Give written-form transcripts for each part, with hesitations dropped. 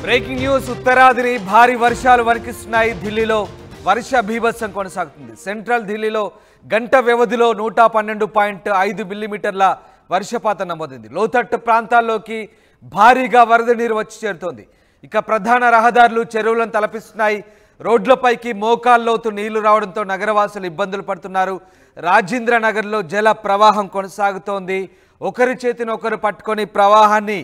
Breaking news ఉత్తరాదిని భారీ వర్షాలు వణికిస్తున్నాయి. ఢిల్లీలో వర్ష బీభత్సం కొనసాగుతుంది. సెంట్రల్ ఢిల్లీలో గంట వ్యవధిలో 112.5 మిల్లీమీటర్ల వర్షపాతం నమోదైంది. లోతట్టు ప్రాంతాల్లోకి భారీగా వరద నీరు వచ్చి చేరుతోంది. ఇక ప్రధాన రహదారులు చెరువులను తలపిస్తున్నాయి. రోడ్లపైకి మోకాల్లోతు నీళ్లు రావడంతో నగరవాసులు ఇబ్బందులు పడుతున్నారు. రాజేంద్ర నగర్లో జల ప్రవాహం కొనసాగుతోంది. ఒకరి చేతిని ఒకరు పట్టుకొని ప్రవాహాన్ని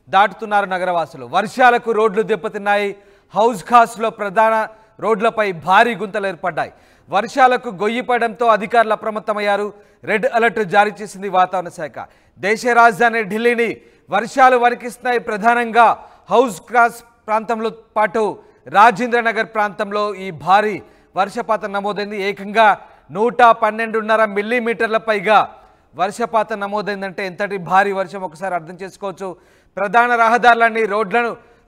దాటుతున్నారు నగరవాసులు. వర్షాలకు రోడ్లు దెబ్బతిన్నాయి. హౌస్ ఖాస్లో ప్రధాన రోడ్లపై భారీ గుంతలు ఏర్పడ్డాయి. వర్షాలకు గొయ్యిపడడంతో అధికారులు అప్రమత్తమయ్యారు. రెడ్ అలర్ట్ జారీ చేసింది వాతావరణ శాఖ. దేశ రాజధాని ఢిల్లీని వర్షాలు వణికిస్తున్నాయి. ప్రధానంగా హౌస్ ఖాస్ ప్రాంతంలో పాటు రాజేంద్ర నగర్ ప్రాంతంలో ఈ భారీ వర్షపాతం నమోదైంది. ఏకంగా 112.5 మిల్లీమీటర్ల పైగా వర్షపాతం నమోదైందంటే ఎంతటి భారీ వర్షం ఒకసారి అర్థం చేసుకోవచ్చు. ప్రధాన రహదారులన్నీ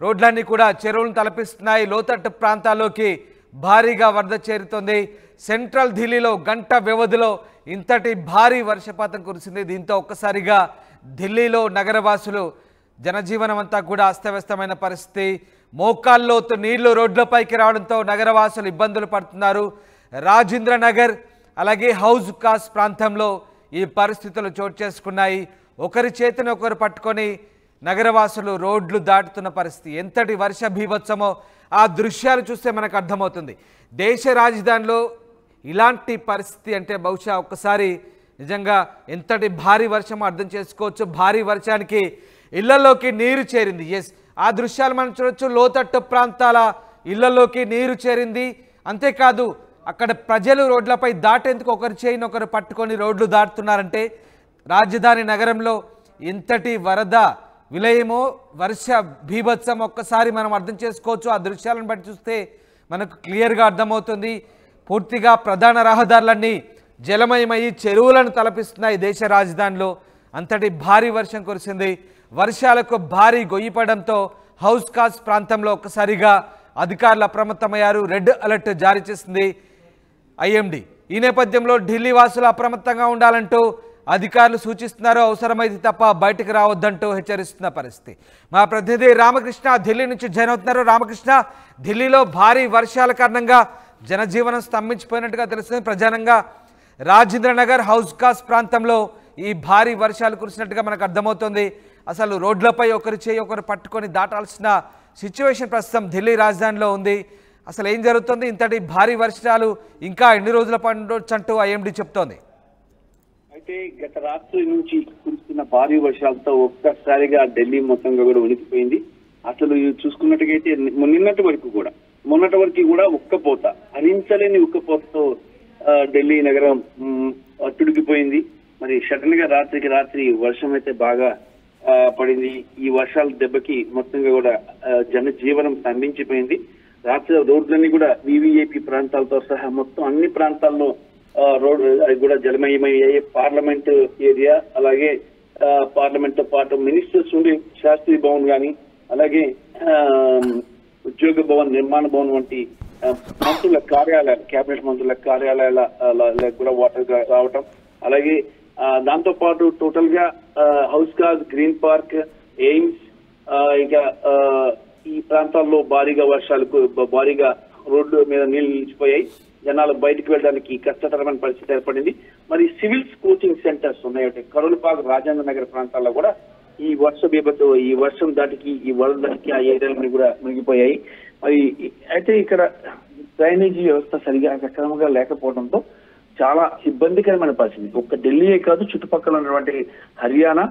రోడ్లన్నీ కూడా చెరువులను తలపిస్తున్నాయి. లోతట్టు ప్రాంతాల్లోకి భారీగా వరద చేరుతోంది. సెంట్రల్ ఢిల్లీలో గంట వ్యవధిలో ఇంతటి భారీ వర్షపాతం కురిసింది. దీంతో ఒక్కసారిగా ఢిల్లీలో నగరవాసులు జనజీవనం అంతా కూడా అస్తవ్యస్తమైన పరిస్థితి. మోకాల్లోతు నీళ్లు రోడ్లపైకి రావడంతో నగరవాసులు ఇబ్బందులు పడుతున్నారు. రాజేంద్ర నగర్ అలాగే హౌస్ ఖాస్ ప్రాంతంలో ఈ పరిస్థితులు చోటు చేసుకున్నాయి. ఒకరి చేతిని ఒకరు పట్టుకొని నగరవాసులు రోడ్లు దాటుతున్న పరిస్థితి. ఎంతటి వర్ష బీభత్సమో ఆ దృశ్యాలు చూస్తే మనకు అర్థమవుతుంది. దేశ రాజధానిలో ఇలాంటి పరిస్థితి అంటే బహుశా ఒక్కసారి నిజంగా ఎంతటి భారీ వర్షమో అర్థం చేసుకోవచ్చు. భారీ వర్షానికి ఇళ్లలోకి నీరు చేరింది. ఆ దృశ్యాలు మనం చూడొచ్చు. లోతట్టు ప్రాంతాల ఇళ్లలోకి నీరు చేరింది. అంతేకాదు అక్కడ ప్రజలు రోడ్లపై దాటేందుకు ఒకరి చేయిని ఒకరు పట్టుకొని రోడ్లు దాటుతున్నారంటే రాజధాని నగరంలో ఎంతటి వరద విలయమో వర్ష బీభత్సం ఒక్కసారి మనం అర్థం చేసుకోవచ్చు. ఆ దృశ్యాలను బట్టి చూస్తే మనకు క్లియర్గా అర్థమవుతుంది. పూర్తిగా ప్రధాన రహదారులన్నీ జలమయమయ్యి చెరువులను తలపిస్తున్నాయి. దేశ రాజధానిలో అంతటి భారీ వర్షం కురిసింది. వర్షాలకు భారీ గొయ్యిపడంతో హౌస్ ఖాస్ ప్రాంతంలో ఒక్కసారిగా అధికారులు అప్రమత్తమయ్యారు. రెడ్ అలర్ట్ జారీ చేసింది ఐఎండీ. ఈ నేపథ్యంలో ఢిల్లీ వాసులు అప్రమత్తంగా ఉండాలంటూ అధికారులు సూచిస్తున్నారు. అవసరమైతే తప్ప బయటకు రావద్దంటూ హెచ్చరిస్తున్న పరిస్థితి. మా ప్రతినిధి రామకృష్ణ ఢిల్లీ నుంచి జాయిన్ అవుతున్నారు. రామకృష్ణ, ఢిల్లీలో భారీ వర్షాల కారణంగా జనజీవనం స్తంభించిపోయినట్టుగా తెలుస్తుంది. ప్రధానంగా రాజేంద్ర నగర్ హౌస్ ఖాస్ ప్రాంతంలో ఈ భారీ వర్షాలు కురిసినట్టుగా మనకు అర్థమవుతుంది. అసలు రోడ్లపై ఒకరి చేయి ఒకరు పట్టుకొని దాటాల్సిన సిచ్యువేషన్ ప్రస్తుతం ఢిల్లీ రాజధానిలో ఉంది. అసలు ఏం జరుగుతుంది? ఇంతటి భారీ వర్షాలు ఇంకా ఎన్ని రోజుల పండొచ్చు అంటూ ఐఎండీ చెప్తోంది. అయితే గత రాత్రి నుంచి కురుస్తున్న భారీ వర్షాలతో ఒక్కసారిగా ఢిల్లీ మొత్తంగా కూడా ఉనికిపోయింది. అసలు చూసుకున్నట్టుగైతే మొన్నటి వరకు కూడా ఉక్కపోత, భరించలేని ఉక్కపోతతో ఢిల్లీ నగరం అట్టుడికిపోయింది. మరి సడన్ గా రాత్రికి రాత్రి వర్షం అయితే బాగా పడింది. ఈ వర్షాల దెబ్బకి మొత్తంగా కూడా జనజీవనం స్తంభించిపోయింది. రాత్రి రోడ్లన్నీ కూడా వివిఐపి ప్రాంతాలతో సహా మొత్తం అన్ని ప్రాంతాల్లో రోడ్ కూడా జలమయమయ్యాయి. పార్లమెంట్ ఏరియా, అలాగే పార్లమెంట్ తో పాటు మినిస్టర్స్ ఉండి శాస్త్రి భవన్ కానీ, అలాగే ఉద్యోగ భవన్, నిర్మాణ భవన్ వంటి మంత్రుల కార్యాలయాలు, కేబినెట్ మంత్రుల కార్యాలయాల కూడా వాటర్ రావటం, అలాగే దాంతో పాటు టోటల్ గా హౌస్ ఖాస్, గ్రీన్ పార్క్, ఎయిమ్స్, ఇక ఈ ప్రాంతాల్లో భారీగా రోడ్డు మీద నీళ్లు నిలిచిపోయాయి. జనాలు బయటకు వెళ్ళడానికి కష్టతరమైన పరిస్థితి ఏర్పడింది. మరి సివిల్స్ కోచింగ్ సెంటర్స్ ఉన్నాయి కరోలిపాక్, రాజేంద్ర నగర్ ప్రాంతాల్లో కూడా ఈ వర్షం దాటికి ఈ వరద దాటికి ఆ ఏరియాలన్నీ కూడా మునిగిపోయాయి. మరి అయితే ఇక్కడ డ్రైనేజీ వ్యవస్థ సరిగా సక్రమంగా లేకపోవడంతో చాలా ఇబ్బందికరమైన పరిస్థితి. ఒక్క ఢిల్లీయే కాదు, చుట్టుపక్కల ఉన్నటువంటి హర్యానా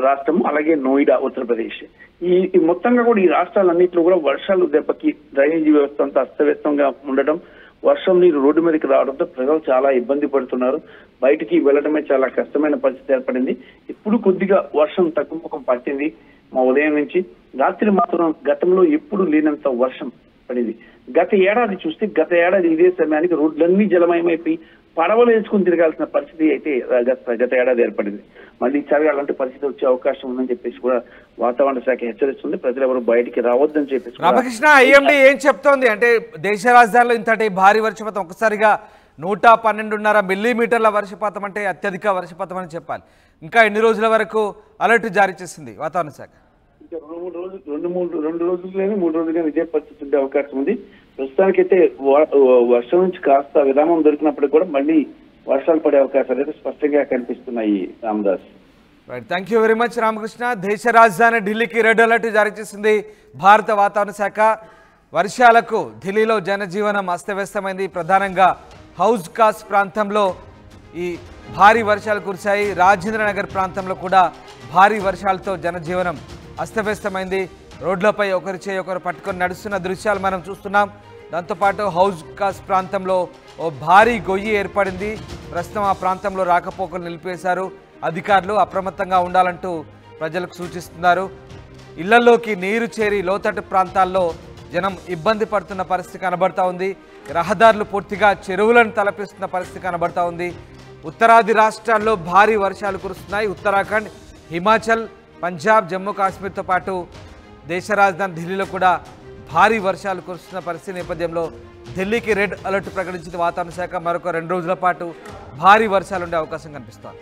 రాష్ట్రం, అలాగే నోయిడా, ఉత్తరప్రదేశ్, ఈ మొత్తంగా కూడా ఈ రాష్ట్రాలన్నింటిలో కూడా వర్షాలు దెబ్బకి డ్రైనేజీ వ్యవస్థ అంతా అస్తవ్యస్తంగా ఉండడం, వర్షం నీరు రోడ్డు మీదకి రావడంతో ప్రజలు చాలా ఇబ్బంది పడుతున్నారు. బయటికి వెళ్ళడమే చాలా కష్టమైన పరిస్థితి ఏర్పడింది. ఇప్పుడు కొద్దిగా వర్షం తగ్గుముఖం పట్టింది. మా ఉదయం నుంచి రాత్రి మాత్రం గతంలో ఎప్పుడు లేనంత వర్షం పడింది. గత ఏడాది ఇదే సమయానికి రోడ్లన్నీ జలమయమైపోయి పడవలు వేసుకుని తిరగాల్సిన పరిస్థితి అయితే గత ఏడాది ఏర్పడింది. మళ్ళీ ఈసారి అలాంటి పరిస్థితి వచ్చే అవకాశం ఉందని చెప్పేసి కూడా వాతావరణ శాఖ హెచ్చరిస్తుంది. ప్రజలు ఎవరు బయటికి రావద్దని చెప్పేసి. రామకృష్ణ, ఐఎండీ ఏం చెప్తోంది అంటే దేశ రాజధానిలో ఇంతటి భారీ వర్షపాతం ఒక్కసారిగా 112.5 మిల్లీమీటర్ల వర్షపాతం అంటే అత్యధిక వర్షపాతం అని చెప్పాలి. ఇంకా ఎన్ని రోజుల వరకు అలర్ట్ జారీ చేసింది వాతావరణ శాఖ? ఇంకా 2 రోజుల్లోనే 3 రోజులుగానే ఇదే పరిస్థితి ఉండే అవకాశం ఉంది. ప్రస్తుతానికైతే వర్షం నుంచి కాస్త విరామం దొరికినప్పుడు కూడా మళ్ళీ వర్షాలు పడే అవకాశాలు అయితే స్పష్టంగా కనిపిస్తున్నాయి. Ramadas. Right, thank you very much Ramakrishna. దేశ రాజధాని ఢిల్లీకి రెడ్ అలర్ట్ జారీ చేసింది భారత వాతావరణ శాఖ. వర్షాలకు ఢిల్లీలో జనజీవనం అస్తవ్యస్తమైంది. ప్రధానంగా హౌజ్ ఖాస్ ప్రాంతంలో ఈ భారీ వర్షాలు కురిశాయి. రాజేంద్రనగర్ ప్రాంతంలో కూడా భారీ వర్షాలతో జనజీవనం అస్తవ్యస్తమైంది. రోడ్లపై ఒకరి చేయి ఒకరు పట్టుకొని నడుస్తున్న దృశ్యాలు మనం చూస్తున్నాం. దాంతోపాటు హౌజ్ ఖాస్ ప్రాంతంలో ఓ భారీ గొయ్యి ఏర్పడింది. ప్రస్తుతం ఆ ప్రాంతంలో రాకపోకలు నిలిపేశారు. అధికారులు అప్రమత్తంగా ఉండాలంటూ ప్రజలకు సూచిస్తున్నారు. ఇళ్లలోకి నీరు చేరి లోతట్టు ప్రాంతాల్లో జనం ఇబ్బంది పడుతున్న పరిస్థితి కనబడతా ఉంది. రహదారులు పూర్తిగా చెరువులను తలపిస్తున్న పరిస్థితి కనబడతా ఉంది. ఉత్తరాది రాష్ట్రాల్లో భారీ వర్షాలు కురుస్తున్నాయి. ఉత్తరాఖండ్, హిమాచల్, పంజాబ్, జమ్మూ కాశ్మీర్తో పాటు దేశ రాజధాని ఢిల్లీలో కూడా భారీ వర్షాలు కురుస్తున్న పరిస్థితి నేపథ్యంలో ఢిల్లీకి రెడ్ అలర్ట్ ప్రకటించిన వాతావరణ శాఖ. మరొక 2 రోజుల పాటు భారీ వర్షాలు ఉండే అవకాశం కనిపిస్తోంది.